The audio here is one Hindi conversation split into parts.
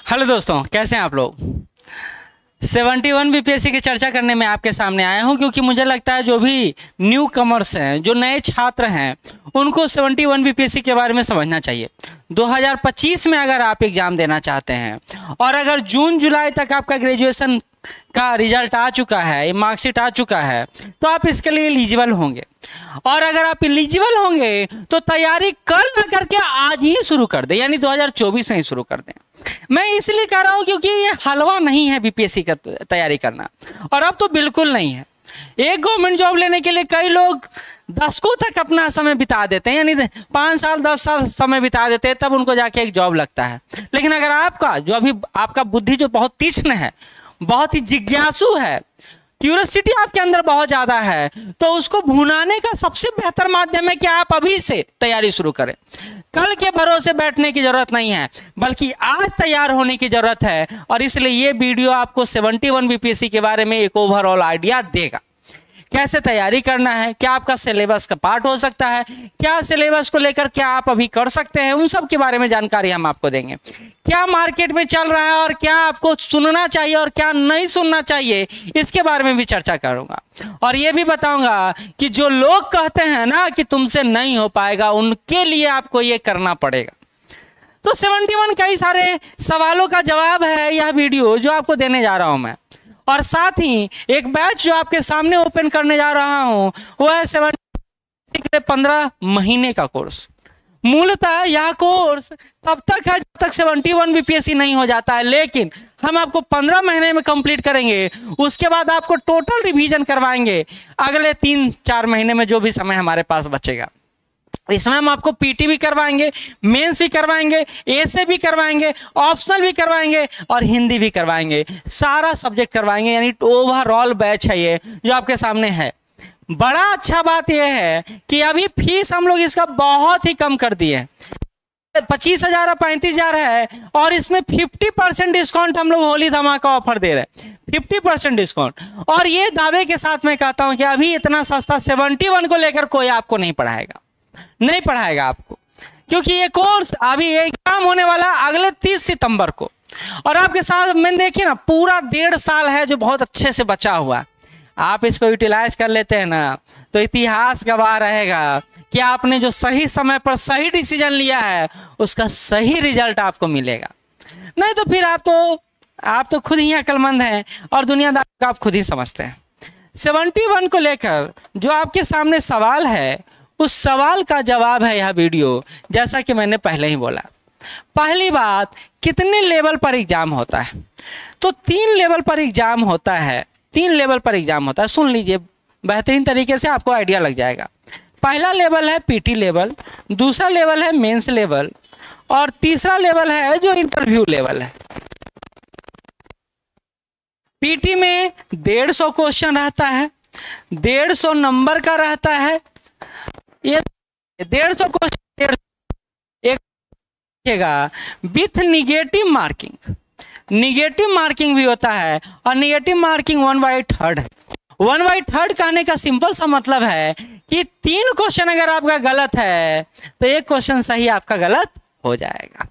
हेलो दोस्तों, कैसे हैं आप लोग। 71 बीपीएससी की चर्चा करने में आपके सामने आया हूं क्योंकि मुझे लगता है जो भी न्यू कमर्स हैं, जो नए छात्र हैं, उनको 71 बीपीएससी के बारे में समझना चाहिए। 2025 में अगर आप एग्ज़ाम देना चाहते हैं और अगर जून जुलाई तक आपका ग्रेजुएशन का रिजल्ट आ चुका है, मार्कशीट आ चुका है, तो आप इसके लिए एलिजिबल होंगे। और अगर आप एलिजिबल होंगे तो तैयारी कल ना करके आज ही शुरू कर दें, यानी 2024 में ही शुरू कर दें। मैं इसलिए कह रहा हूं क्योंकि ये हलवा नहीं है बीपीएससी का तैयारी करना, और अब तो बिल्कुल नहीं है। एक गवर्नमेंट जॉब लेने के लिए कई लोग दशकों तक अपना समय बिता देते हैं, यानी 5 साल 10 साल समय बिता देते हैं, तब उनको जाके एक जॉब लगता है। लेकिन अगर आपका जो अभी आपका बुद्धि जो बहुत तीक्ष्ण है, बहुत ही जिज्ञासु है, क्यूरियोसिटी आपके अंदर बहुत ज़्यादा है, तो उसको भुनाने का सबसे बेहतर माध्यम है कि आप अभी से तैयारी शुरू करें। कल के भरोसे बैठने की जरूरत नहीं है, बल्कि आज तैयार होने की जरूरत है। और इसलिए ये वीडियो आपको 71 बीपीएससी के बारे में एक ओवरऑल आइडिया देगा। कैसे तैयारी करना है, क्या आपका सिलेबस का पार्ट हो सकता है, क्या सिलेबस को लेकर क्या आप अभी कर सकते हैं, उन सब के बारे में जानकारी हम आपको देंगे। क्या मार्केट में चल रहा है और क्या आपको सुनना चाहिए और क्या नहीं सुनना चाहिए, इसके बारे में भी चर्चा करूंगा। और ये भी बताऊंगा कि जो लोग कहते हैं ना कि तुमसे नहीं हो पाएगा, उनके लिए आपको ये करना पड़ेगा। तो 71 कई सारे सवालों का जवाब है यह वीडियो जो आपको देने जा रहा हूं मैं। और साथ ही एक बैच जो आपके सामने ओपन करने जा रहा हूं वो है 15 महीने का कोर्स। मूलतः यह कोर्स तब तक है जब तक 71 बीपीएससी नहीं हो जाता है, लेकिन हम आपको 15 महीने में कंप्लीट करेंगे। उसके बाद आपको टोटल रिवीजन करवाएंगे अगले 3-4 महीने में, जो भी समय हमारे पास बचेगा। इसमें हम आपको पीटी भी करवाएंगे, मेंस भी करवाएंगे, एसे भी करवाएंगे, ऑप्शनल भी करवाएंगे और हिंदी भी करवाएंगे। सारा सब्जेक्ट करवाएंगे, यानी ओवरऑल बैच है ये जो आपके सामने है। बड़ा अच्छा बात यह है कि अभी फीस हम लोग इसका बहुत ही कम कर दिए हैं। 25,000 और 35,000 है, और इसमें 50% डिस्काउंट हम लोग होली धमाका ऑफर दे रहे हैं। 50% डिस्काउंट। और ये दावे के साथ मैं कहता हूं कि अभी इतना सस्ता 71 को लेकर कोई आपको नहीं पढ़ाएगा आपको, क्योंकि ये कोर्स अभी एग्जाम होने वाला अगले 30 सितंबर को। और आपके साथ में देखिए ना, पूरा 1.5 साल है जो बहुत अच्छे से बचा हुआ। आप इसको यूटिलाइज कर लेते हैं ना, तो इतिहास गवाह रहेगा कि आपने जो सही समय पर सही डिसीजन लिया है उसका सही रिजल्ट आपको मिलेगा। नहीं तो फिर आप तो खुद ही अक्लमंद हैं और दुनियादार को आप खुद ही समझते हैं। 71 को लेकर जो आपके सामने सवाल है, उस सवाल का जवाब है यह वीडियो। जैसा कि मैंने पहले ही बोला, पहली बात, कितने लेवल पर एग्जाम होता है? तो 3 लेवल पर एग्जाम होता है। 3 लेवल पर एग्जाम होता है, सुन लीजिए, बेहतरीन तरीके से आपको आइडिया लग जाएगा। पहला लेवल है पीटी लेवल, दूसरा लेवल है मेंस लेवल, और तीसरा लेवल है जो इंटरव्यू लेवल है। पीटी में 150 क्वेश्चन रहता है, 150 नंबर का रहता है। ये 150 क्वेश्चन विथ निगेटिव मार्किंग भी होता है, और निगेटिव मार्किंग 1/3 है। 1/3 कहने का सिंपल सा मतलब है कि 3 क्वेश्चन अगर आपका गलत है तो 1 क्वेश्चन सही आपका गलत हो जाएगा।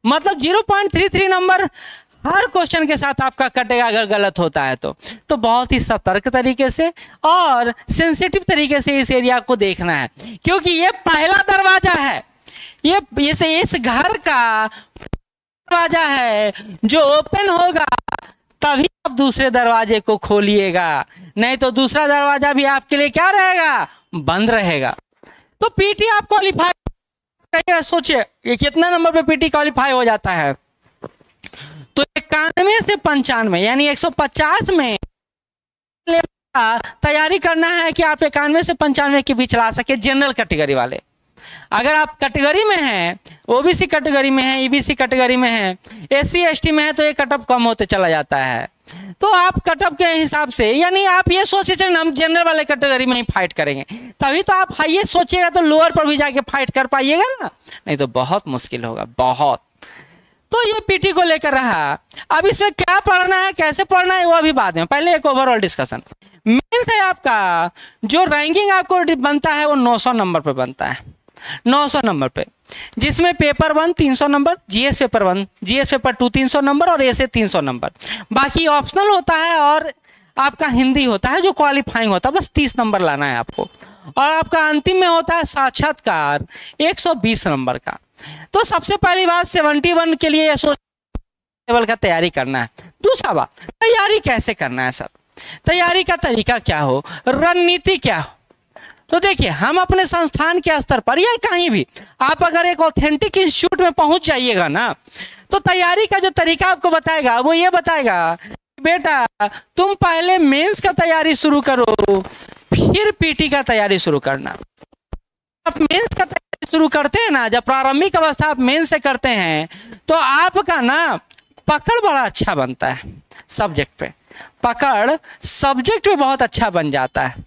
मतलब 0.33 नंबर हर क्वेश्चन के साथ आपका कटेगा अगर गलत होता है तो बहुत ही सतर्क तरीके से और सेंसिटिव तरीके से इस एरिया को देखना है, क्योंकि ये पहला दरवाजा है। ये इस घर का दरवाजा है जो ओपन होगा तभी आप दूसरे दरवाजे को खोलिएगा, नहीं तो दूसरा दरवाजा भी आपके लिए क्या रहेगा? बंद रहेगा। तो पीटी आप क्वालिफाई, सोचिए ये कितना नंबर पे पीटी क्वालिफाई हो जाता है? तो 91 से 95, यानी 150 में तैयारी करना है कि आप 91 से 95 के बीच ला सके। जनरल कैटेगरी वाले, अगर आप कैटेगरी में हैं, ओबीसी कैटेगरी में हैं, ईबीसी कैटेगरी में हैं, एससी एसटी में है, तो ये कटअप कम होते चला जाता है। तो आप कटअप के हिसाब से, यानी आप ये सोचे चलें हम जनरल वाले कैटेगरी में ही फाइट करेंगे, तभी तो आप हाईएस्ट सोचिएगा तो लोअर पर भी जाके फाइट कर पाइएगा ना, नहीं तो बहुत मुश्किल होगा, बहुत। तो ये पीटी को लेकर रहा। अब इसमें क्या पढ़ना है, कैसे पढ़ना है, वो अभी बाद में, पहले एक ओवरऑल डिस्कशन। मेंस है आपका, जो रैंकिंग आपको बनता है वो 900 नंबर पे बनता है। 900 नंबर पे जिसमें paper 1 300 number, GS paper 1, GS paper 2 300 number और ऐसे 300 नंबर। बाकी ऑप्शनल होता है और आपका हिंदी होता है जो क्वालिफाइंग होता है, बस 30 नंबर लाना है आपको। और आपका अंतिम में होता है साक्षात्कार 120 नंबर का। तो सबसे पहली बात 71 के लिए लेवल का तैयारी करना है। दूसरा बात, तैयारी कैसे करना है सर, तैयारी का तरीका क्या हो, रणनीति क्या हो। तो देखिए, हम अपने संस्थान के स्तर पर या कहीं भी आप अगर एक ऑथेंटिक इंस्टीट्यूट में पहुंच जाइएगा ना, तो तैयारी का जो तरीका आपको बताएगा वो ये बताएगा, बेटा तुम पहले मेंस का तैयारी शुरू करो, फिर पीटी का तैयारी शुरू करना। आप मेंस का तैयारी शुरू करते हैं ना, जब प्रारंभिक अवस्था आप मेंस से करते हैं, तो आपका ना पकड़ बड़ा अच्छा बनता है सब्जेक्ट पे, पकड़ सब्जेक्ट पे बहुत अच्छा बन जाता है।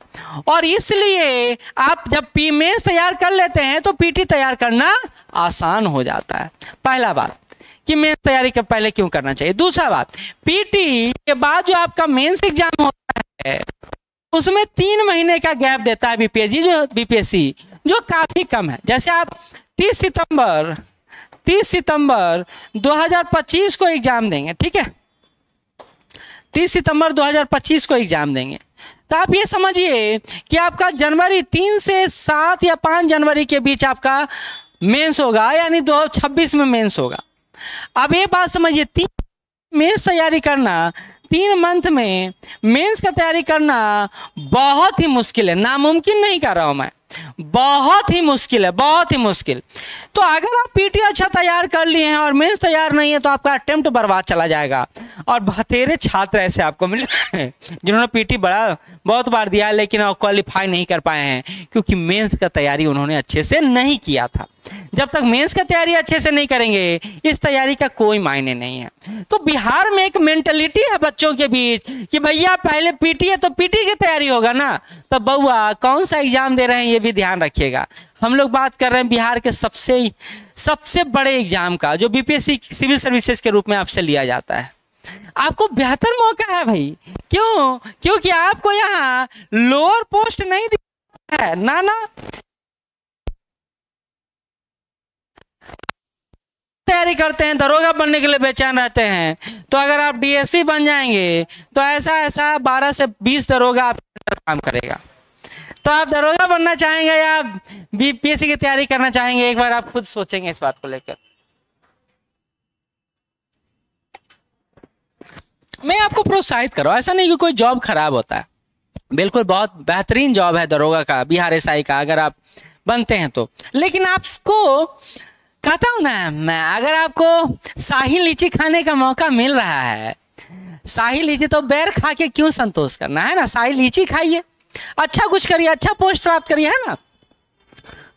और इसलिए आप जब पी मेंस तैयार कर लेते हैं तो पीटी तैयार करना आसान हो जाता है। पहला बात कि मेंस तैयारी के पहले क्यों करना चाहिए। दूसरा बात, पीटी के बाद जो आपका मेंस एग्जाम होता है उसमें 3 महीने का गैप देता है बीपीएससी जो काफी कम है। जैसे आप 30 सितंबर 2025 को एग्जाम देंगे, ठीक है, 30 सितंबर 2025 को एग्जाम देंगे, तो आप ये समझिए कि आपका जनवरी 3 से 7 या 5 जनवरी के बीच आपका मेंस होगा, यानी 2026 में मेंस होगा। अब ये बात समझिए, 3 मेंस तैयारी करना, 3 मंथ में मेंस का तैयारी करना बहुत ही मुश्किल है, नामुमकिन नहीं कर रहा हूं मैं, बहुत ही मुश्किल है, बहुत ही मुश्किल। तो अगर आप पीटी अच्छा तैयार कर लिए हैं और मेंस तैयार नहीं है तो आपका अटेम्प्ट बर्बाद चला जाएगा। और बतेरे छात्र ऐसे आपको मिले हैं जिन्होंने पीटी बहुत बार दिया लेकिन क्वालिफाई नहीं कर पाए हैं, क्योंकि मेंस का तैयारी उन्होंने अच्छे से नहीं किया था। जब तक मेंस का तैयारी अच्छे से नहीं करेंगे, इस तैयारी का कोई मायने नहीं है। तो बिहार में एक मेंटलिटी है बच्चों के बीच कि भैया पहले पीटी है तो पीटी की तैयारी होगा ना, तो बउआ कौन सा एग्जाम दे रहे हैं ये भी ध्यान रखिएगा। हम लोग बात कर रहे हैं बिहार के सबसे बड़े एग्जाम का, जो बीपीएससी सिविल सर्विसेज के रूप में आपसे लिया जाता है। आपको बेहतर मौका है भाई, क्यों? क्योंकि आपको यहाँ लोअर पोस्ट नहीं दिया है ना, तैयारी करते हैं, दरोगा बनने के लिए बेचैन रहते हैं, तो अगर आप डीएसपी बन जाएंगे तो ऐसा 12 से 20 दरोगा आप काम करेगा। तो आप दरोगा बनना चाहेंगे या बीपीएससी की तैयारी करना चाहेंगे, एक बार आप खुद सोचेंगे इस बात को लेकर। मैं आपको प्रोत्साहित कर रहा हूं, ऐसा नहीं कि कोई जॉब खराब होता है, बिल्कुल बहुत बेहतरीन जॉब है दरोगा का, बिहार एसआई का, अगर आप बनते हैं तो। लेकिन आपको कहता हूं ना मैं, अगर आपको शाही लीची खाने का मौका मिल रहा है, शाही लीची तो बैर खा के क्यों संतोष करना है ना, शाही लीची खाइए, अच्छा कुछ करिए, अच्छा पोस्ट प्राप्त करिए, है ना।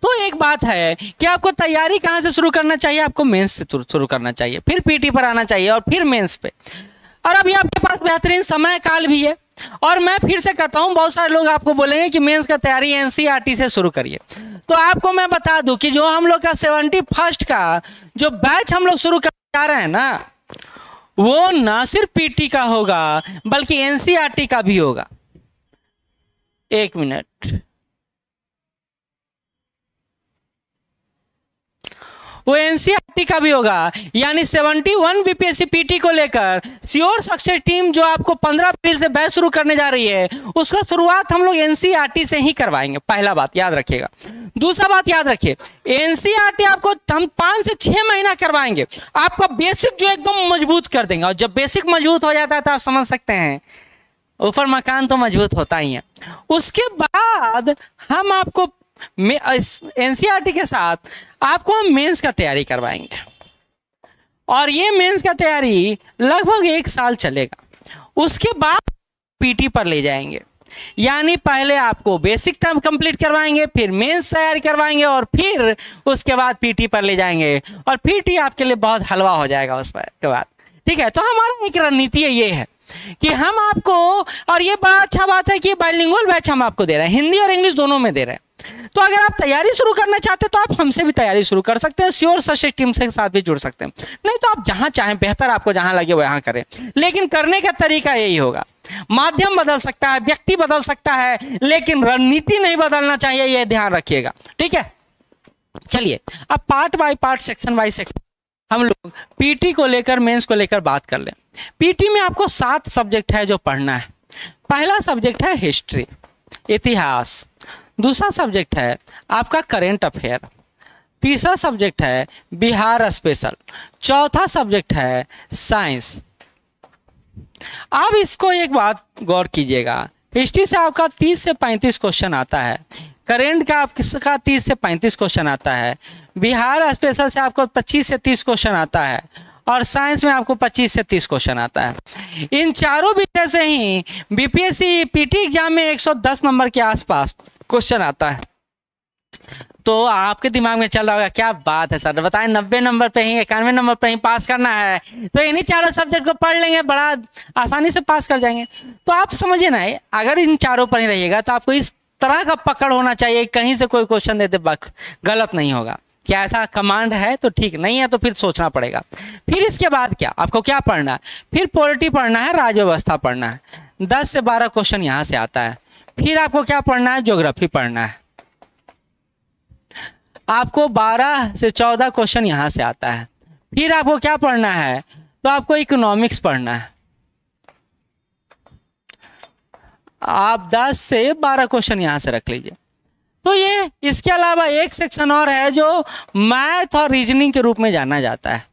तो एक बात है कि आपको तैयारी कहाँ से शुरू करना चाहिए, आपको मेंस से शुरू करना चाहिए, फिर पीटी पर आना चाहिए और फिर मेंस पे। और अभी आपके पास बेहतरीन समय काल भी है। और मैं फिर से कहता हूँ, बहुत सारे लोग आपको बोलेंगे कि मेंस का तैयारी एनसीईआरटी से शुरू करिए, तो आपको मैं बता दूं कि जो हम लोग का 71st का जो बैच हम लोग शुरू कर जा रहे हैं ना, वो ना सिर्फ पीटी का होगा बल्कि एनसीईआरटी का भी होगा। एक मिनट, वो एनसीईआरटी का भी होगा, यानी 71 बीपीएससी पीटी को लेकर श्योर सक्सेस टीम जो आपको 15 अप्रैल से बैच शुरू करने जा रही है, उसका शुरुआत हम लोग एनसीईआरटी से ही करवाएंगे। पहला बात याद रखिएगा। दूसरा बात याद रखिए, एनसीईआरटी आपको हम 5 से 6 महीना करवाएंगे, आपका बेसिक जो एकदम मजबूत कर देंगे। और जब बेसिक मजबूत हो जाता है तो आप समझ सकते हैं ऊपर मकान तो मजबूत होता ही है। उसके बाद हम आपको एनसीईआरटी के साथ आपको हम मेंस का तैयारी करवाएंगे, और ये मेंस का तैयारी लगभग 1 साल चलेगा। उसके बाद पीटी पर ले जाएंगे, यानी पहले आपको बेसिक टर्म कंप्लीट करवाएंगे, फिर मेंस तैयारी करवाएंगे और फिर उसके बाद पीटी पर ले जाएंगे, और पीटी आपके लिए बहुत हलवा हो जाएगा उस पर के बाद। ठीक है, तो हमारा एक रणनीति ये है कि हम आपको, और ये बड़ा अच्छा बात है कि बाइलिंगुअल बैच हम आपको दे रहे हैं, हिंदी और इंग्लिश दोनों में दे रहे हैं। तो अगर आप तैयारी शुरू करना चाहते हैं तो आप हमसे भी तैयारी शुरू कर सकते हैं, श्योर सक्सेस टीम के साथ भी जुड़ सकते हैं, नहीं तो आप जहां चाहें, बेहतर आपको जहां लगे वो यहाँ करें, लेकिन करने का तरीका यही होगा। माध्यम बदल सकता है, व्यक्ति बदल सकता है, लेकिन रणनीति नहीं बदलना चाहिए, यह ध्यान रखिएगा। ठीक है, चलिए अब part by part, section by section हम लोग पीटी को लेकर, मेंस को लेकर बात कर लें। पीटी में आपको 7 सब्जेक्ट है जो पढ़ना है। पहला सब्जेक्ट है हिस्ट्री, इतिहास। दूसरा सब्जेक्ट है आपका करेंट अफेयर। तीसरा सब्जेक्ट है बिहार स्पेशल। चौथा सब्जेक्ट है साइंस। अब इसको एक बात गौर कीजिएगा, हिस्ट्री से आपका 30 से 35 क्वेश्चन आता है, करेंट का आपका 30 से 35 क्वेश्चन आता है, बिहार स्पेशल से आपको 25 से 30 क्वेश्चन आता है, और साइंस में आपको 25 से 30 क्वेश्चन आता है। इन चारों विषय से ही बीपीएससी पीटी एग्जाम में 110 नंबर के आसपास क्वेश्चन आता है। तो आपके दिमाग में चल रहा होगा क्या बात है सर, बताएं 90 नंबर पे ही, 91 नंबर पे ही पास करना है, तो इन्हीं चारों सब्जेक्ट को पढ़ लेंगे, बड़ा आसानी से पास कर जाएंगे। तो आप समझिए ना, अगर इन चारों पर ही रहिएगा तो आपको इस तरह का पकड़ होना चाहिए, कहीं से कोई क्वेश्चन देते गलत नहीं होगा। क्या ऐसा कमांड है? तो ठीक, नहीं है तो फिर सोचना पड़ेगा। फिर इसके बाद क्या आपको क्या पढ़ना है? फिर पॉलिटी पढ़ना है, राज्य व्यवस्था पढ़ना है, 10 से 12 क्वेश्चन यहाँ से आता है। फिर आपको क्या पढ़ना है? ज्योग्राफी पढ़ना है, आपको 12 से 14 क्वेश्चन यहाँ से आता है। फिर आपको क्या पढ़ना है? तो आपको इकोनॉमिक्स पढ़ना है, आप 10 से 12 क्वेश्चन यहाँ से रख लीजिए। तो ये इसके अलावा एक सेक्शन और है जो मैथ और रीजनिंग के रूप में जाना जाता है।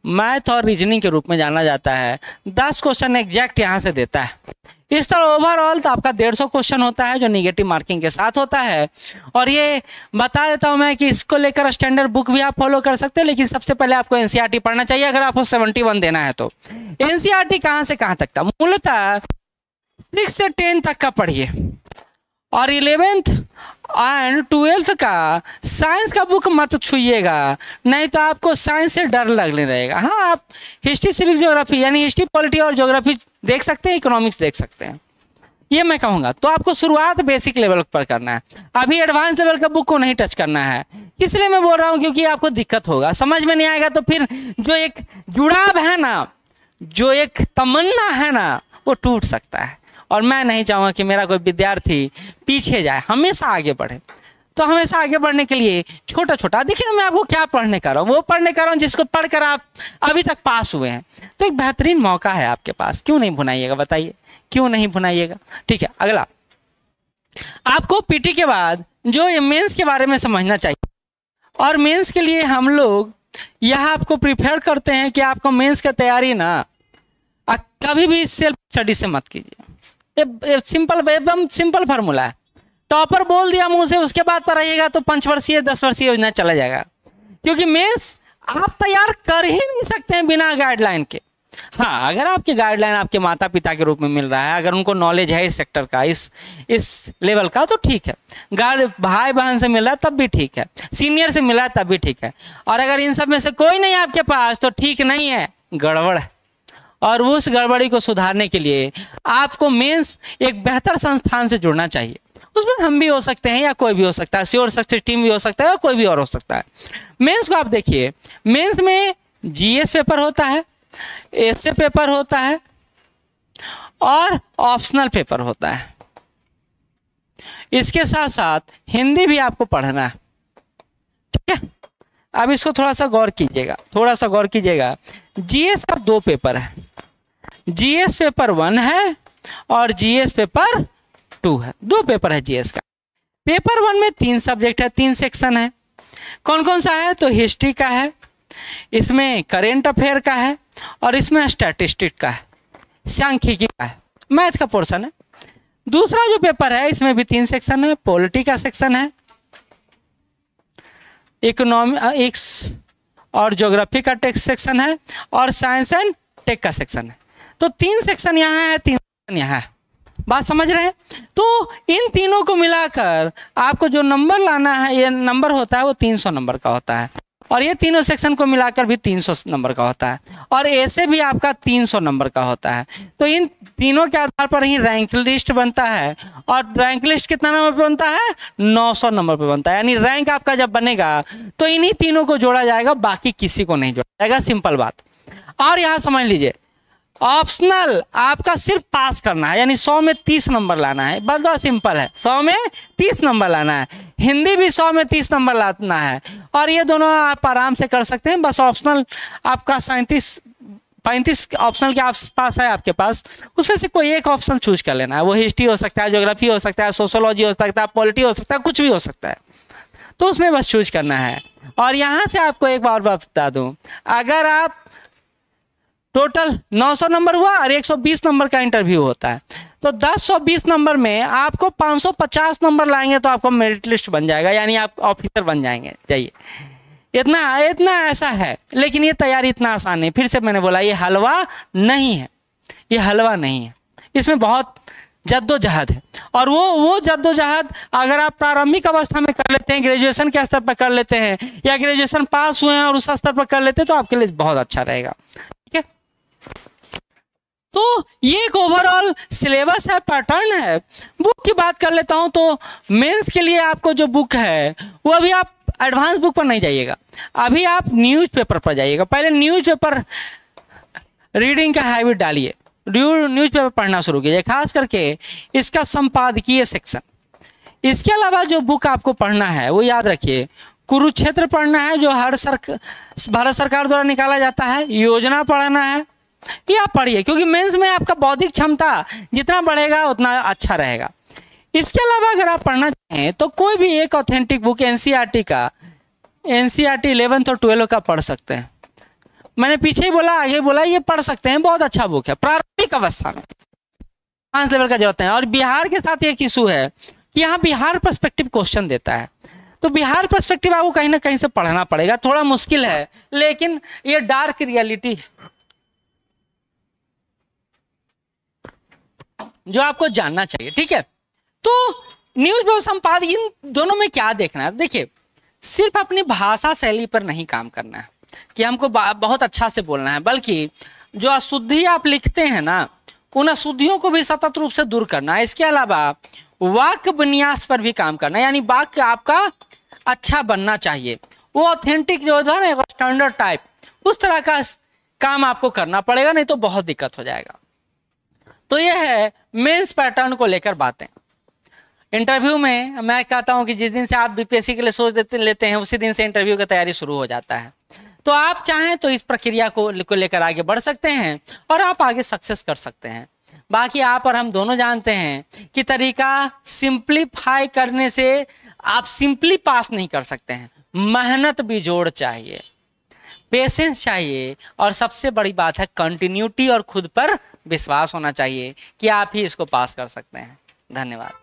मैथ और रीजनिंग के रूप में जाना जाता है, 10 क्वेश्चन एग्जैक्ट यहाँ से देता है। इस तरह ओवरऑल तो आपका 150 क्वेश्चन होता है जो निगेटिव मार्किंग के साथ होता है। और ये बता देता हूँ मैं कि इसको लेकर स्टैंडर्ड बुक भी आप फॉलो कर सकते हैं, लेकिन सबसे पहले आपको एनसीईआरटी पढ़ना चाहिए अगर आपको 71 देना है। तो एनसीईआरटी कहाँ से कहाँ तक था? मूलतः 6 से 10 तक का पढ़िए, और 11th एंड 12th का साइंस का बुक मत छुइएगा, नहीं तो आपको साइंस से डर लगने रहेगा। हाँ, आप हिस्ट्री, सिविक, ज्योग्राफी यानी हिस्ट्री, पॉलिटी और ज्योग्राफी देख सकते हैं, इकोनॉमिक्स देख सकते हैं, ये मैं कहूँगा। तो आपको शुरुआत बेसिक लेवल पर करना है, अभी एडवांस लेवल का बुक को नहीं टच करना है। इसलिए मैं बोल रहा हूँ क्योंकि आपको दिक्कत होगा, समझ में नहीं आएगा, तो फिर जो एक जुड़ाव है ना, जो एक तमन्ना है ना, वो टूट सकता है। और मैं नहीं चाहूँगा कि मेरा कोई विद्यार्थी पीछे जाए, हमेशा आगे बढ़े। तो हमेशा आगे बढ़ने के लिए छोटा छोटा देखिए ना, मैं आपको क्या पढ़ने कर रहा हूँ, वो पढ़ने कर रहा हूँ जिसको पढ़कर आप अभी तक पास हुए हैं। तो एक बेहतरीन मौका है आपके पास, क्यों नहीं भुनाइएगा? बताइए क्यों नहीं भुनाइएगा? ठीक है, अगला आपको पीटी के बाद जो मेंस के बारे में समझना चाहिए। और मेंस के लिए हम लोग यह आपको प्रिफेयर करते हैं कि आपको मेंस की तैयारी ना कभी भी सेल्फ स्टडी से मत कीजिए। सिंपल, एकदम सिंपल फार्मूला है। टॉपर बोल दिया मुंह से, उसके बाद पर रहिएगा तो 5 वर्षीय 10 वर्षीय योजना चला जाएगा, क्योंकि मेंस आप तैयार कर ही नहीं सकते हैं बिना गाइडलाइन के। हाँ, अगर आपकी गाइडलाइन आपके माता पिता के रूप में मिल रहा है, अगर उनको नॉलेज है इस सेक्टर का, इस लेवल का, तो ठीक है। भाई बहन से मिल रहा है तब भी ठीक है, सीनियर से मिला है तब भी ठीक है। और अगर इन सब में से कोई नहीं आपके पास तो ठीक नहीं है, गड़बड़ है। और उस गड़बड़ी को सुधारने के लिए आपको मेंस एक बेहतर संस्थान से जुड़ना चाहिए। उसमें हम भी हो सकते हैं या कोई भी हो सकता है, श्योर सक्सेस टीम भी हो सकता है या कोई भी और हो सकता है। मेंस को आप देखिए, मेंस में जीएस पेपर होता है, एसए पेपर होता है और ऑप्शनल पेपर होता है। इसके साथ साथ हिंदी भी आपको पढ़ना है, ठीक है। अब इसको थोड़ा सा गौर कीजिएगा, थोड़ा सा गौर कीजिएगा। जीएस का 2 पेपर है, जीएस पेपर 1 है और जीएस पेपर 2 है। 2 पेपर है जीएस का। पेपर 1 में 3 सब्जेक्ट है, 3 सेक्शन है। कौन कौन सा है? तो हिस्ट्री का है, इसमें करेंट अफेयर का है, और इसमें स्टैटिस्टिक्स का है, सांख्यिकी का है, मैथ का पोर्शन है। दूसरा जो पेपर है इसमें भी 3 सेक्शन है, पॉलिटी का सेक्शन है, इकोनॉमिक्स और ज्योग्राफी का टेक्स्ट सेक्शन है, और साइंस एंड टेक का सेक्शन है। तो 3 सेक्शन यहाँ है, 3 सेक्शन यहाँ है। बात समझ रहे हैं? तो इन तीनों को मिलाकर आपको जो नंबर लाना है, ये नंबर होता है वो 300 नंबर का होता है, और ये तीनों सेक्शन को मिलाकर भी 300 नंबर का होता है, और ऐसे भी आपका 300 नंबर का होता है। तो इन तीनों के आधार पर ही रैंक लिस्ट बनता है, और रैंक लिस्ट कितना नंबर पे बनता है? 900 नंबर पे बनता है। यानी रैंक आपका जब बनेगा तो इन्हीं तीनों को जोड़ा जाएगा, बाकी किसी को नहीं जोड़ा जाएगा। सिंपल बात। और यहाँ समझ लीजिए, ऑप्शनल आपका सिर्फ पास करना है, यानी 100 में 30 नंबर लाना है, बस बहुत सिंपल है, 100 में 30 नंबर लाना है। हिंदी भी 100 में 30 नंबर लाना है, और ये दोनों आप आराम से कर सकते हैं। बस ऑप्शनल आपका 35 ऑप्शनल के आसपास है आपके पास, उसमें से कोई एक ऑप्शन चूज कर लेना है। वो हिस्ट्री हो सकता है, ज्योग्राफी हो सकता है, सोशोलॉजी हो सकता है, पॉलिटी हो सकता है, कुछ भी हो सकता है, तो उसमें बस चूज करना है। और यहाँ से आपको एक बार बता दूँ, अगर आप टोटल 900 नंबर हुआ और 120 नंबर का इंटरव्यू होता है, तो 10-120 नंबर में आपको 550 नंबर लाएंगे तो आपको मेरिट लिस्ट बन जाएगा, यानी आप ऑफिसर बन जाएंगे। जाइए, इतना ऐसा है। लेकिन ये तैयारी इतना आसान नहीं, फिर से मैंने बोला ये हलवा नहीं है, ये हलवा नहीं है, इसमें बहुत जद्दोजहद है। और वो जद्दोजहद अगर आप प्रारंभिक अवस्था में कर लेते हैं, ग्रेजुएशन के स्तर पर कर लेते हैं, या ग्रेजुएशन पास हुए हैं और उस स्तर पर कर लेते हैं, तो आपके लिए बहुत अच्छा रहेगा। ठीक है, तो ये एक ओवरऑल सिलेबस है, पैटर्न है। बुक की बात कर लेता हूं, तो मेंस के लिए आपको जो बुक है वो अभी आप एडवांस बुक पर नहीं जाइएगा, अभी आप न्यूज़पेपर पर जाइएगा। पहले न्यूज़पेपर रीडिंग का हैबिट डालिए, न्यूज़पेपर पढ़ना शुरू कीजिए, खास करके इसका संपादकीय सेक्शन। इसके अलावा जो बुक आपको पढ़ना है वो याद रखिए, कुरुक्षेत्र पढ़ना है जो भारत सरकार द्वारा निकाला जाता है, योजना पढ़ना है, ये आप पढ़िए, क्योंकि मेंस में आपका बौद्धिक क्षमता जितना बढ़ेगा उतना अच्छा रहेगा। इसके अलावा अगर आप पढ़ना चाहें तो कोई भी एक ऑथेंटिक बुक एनसीईआरटी का, एनसीईआरटी 11th और 12th का पढ़ सकते हैं। मैंने पीछे ही बोला, आगे बोला, ये पढ़ सकते हैं, बहुत अच्छा बुक है। प्रारंभिक अवस्था में 5 लेवल का जरूरत है। और बिहार के साथ एक इशू है कि यहाँ बिहार पर्सपेक्टिव क्वेश्चन देता है, तो बिहार पर्सपेक्टिव आपको कहीं ना कहीं से पढ़ना पड़ेगा, थोड़ा मुश्किल है, लेकिन ये डार्क रियलिटी है जो आपको जानना चाहिए। ठीक है, तो न्यूज़पेपर संपादक, इन दोनों में क्या देखना है? देखिए, सिर्फ अपनी भाषा शैली पर नहीं काम करना है कि हमको बहुत अच्छा से बोलना है, बल्कि जो अशुद्धि आप लिखते हैं ना, उन अशुद्धियों को भी सतत रूप से दूर करना है। इसके अलावा वाक्य विन्यास पर भी काम करना है, यानी वाक्य आपका अच्छा बनना चाहिए, वो ऑथेंटिक जो है ना, स्टैंडर्ड टाइप, उस तरह का काम आपको करना पड़ेगा, नहीं तो बहुत दिक्कत हो जाएगा। तो ये है मेंस पैटर्न को लेकर बातें। इंटरव्यू में मैं कहता हूं कि जिस दिन से आप बीपीएससी के लिए सोच लेते हैं, उसी दिन से इंटरव्यू की तैयारी शुरू हो जाता है। तो आप चाहें तो इस प्रक्रिया को लेकर आगे बढ़ सकते हैं और आप आगे सक्सेस कर सकते हैं। बाकी आप और हम दोनों जानते हैं कि तरीका सिंप्लीफाई करने से आप सिंपली पास नहीं कर सकते हैं, मेहनत भी जोड़ चाहिए, पेशेंस चाहिए, और सबसे बड़ी बात है कंटिन्यूटी और खुद पर विश्वास होना चाहिए कि आप ही इसको पास कर सकते हैं। धन्यवाद।